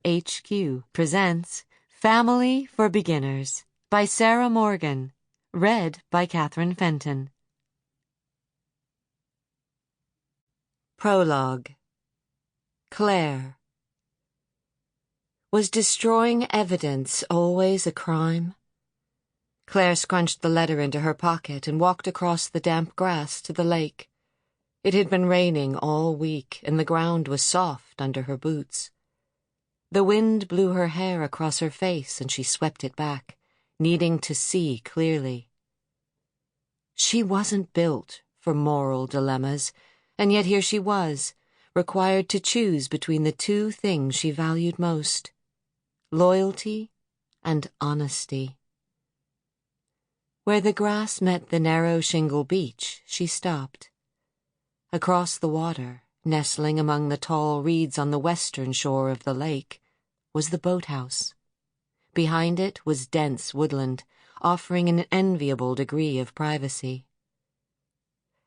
HQ presents Family for Beginners by Sarah Morgan, read by Katherine Fenton. Prologue. Claire. Was destroying evidence always a crime? Claire scrunched the letter into her pocket and walked across the damp grass to the lake. It had been raining all week, and the ground was soft under her boots. The wind blew her hair across her face, and she swept it back, needing to see clearly. She wasn't built for moral dilemmas, and yet here she was, required to choose between the two things she valued most: loyalty and honesty. Where the grass met the narrow shingle beach, she stopped. Across the water, nestling among the tall reeds on the western shore of the lake, was the boathouse. Behind it was dense woodland, offering an enviable degree of privacy.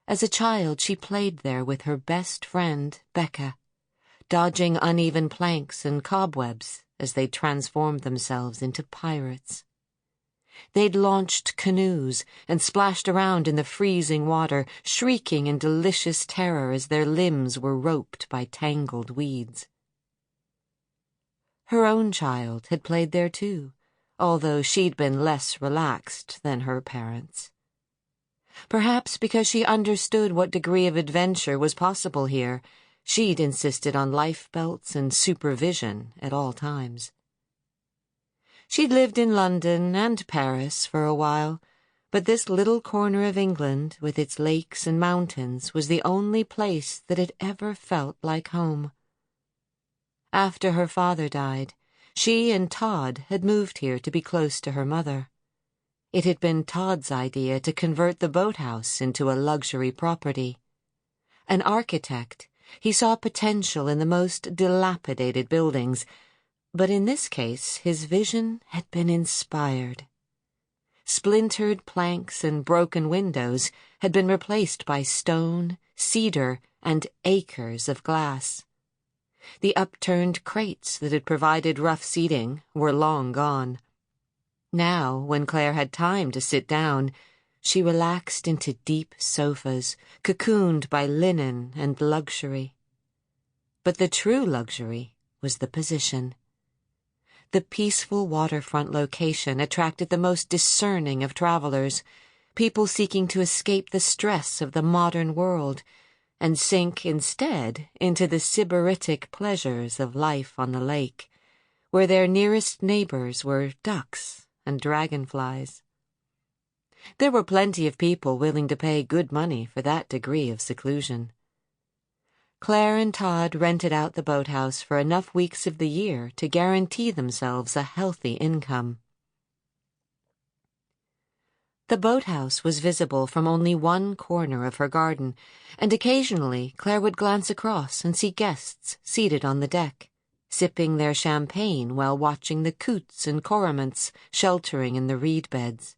As a child, she played there with her best friend, Becca, dodging uneven planks and cobwebs as they transformed themselves into pirates. They'd launched canoes and splashed around in the freezing water, shrieking in delicious terror as their limbs were roped by tangled weeds. Her own child had played there too, although she'd been less relaxed than her parents. Perhaps because she understood what degree of adventure was possible here, she'd insisted on life belts and supervision at all times. She'd lived in London and Paris for a while, but this little corner of England with its lakes and mountains was the only place that had ever felt like home. After her father died, she and Todd had moved here to be close to her mother. It had been Todd's idea to convert the boathouse into a luxury property. An architect, he saw potential in the most dilapidated buildings, but in this case his vision had been inspired. Splintered planks and broken windows had been replaced by stone, cedar, and acres of glass. The upturned crates that had provided rough seating were long gone. Now, when Claire had time to sit down, she relaxed into deep sofas, cocooned by linen and luxury. But the true luxury was the position. The peaceful waterfront location attracted the most discerning of travelers, people seeking to escape the stress of the modern world and sink instead into the sybaritic pleasures of life on the lake, where their nearest neighbors were ducks and dragonflies. There were plenty of people willing to pay good money for that degree of seclusion. Claire and Todd rented out the boathouse for enough weeks of the year to guarantee themselves a healthy income. The boathouse was visible from only one corner of her garden, and occasionally Claire would glance across and see guests seated on the deck, sipping their champagne while watching the coots and cormorants sheltering in the reed beds.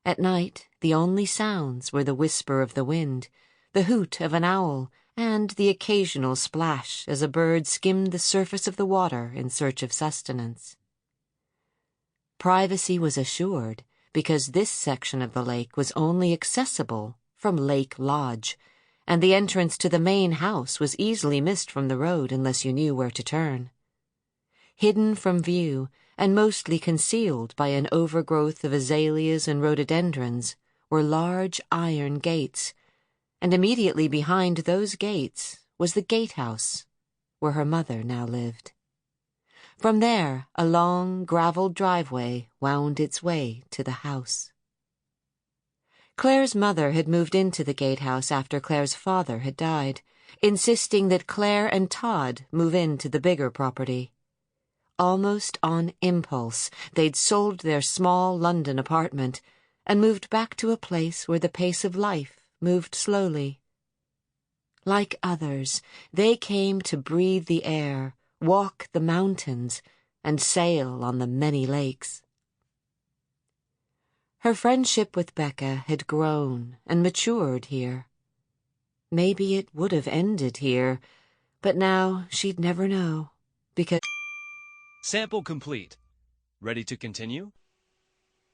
At night, the only sounds were the whisper of the wind, the hoot of an owl, and the occasional splash as a bird skimmed the surface of the water in search of sustenance. Privacy was assured because this section of the lake was only accessible from Lake Lodge, and the entrance to the main house was easily missed from the road unless you knew where to turn. Hidden from view and mostly concealed by an overgrowth of azaleas and rhododendrons were large iron gates, and immediately behind those gates was the gatehouse, where her mother now lived. From there, a long, gravelled driveway wound its way to the house. Claire's mother had moved into the gatehouse after Claire's father had died, insisting that Claire and Todd move into the bigger property. Almost on impulse, they'd sold their small London apartment and moved back to a place where the pace of life moved slowly. Like others, they came to breathe the air, walk the mountains, and sail on the many lakes. Her friendship with Becca had grown and matured here. Maybe it would have ended here, but now she'd never know, because Sample complete. Ready to continue?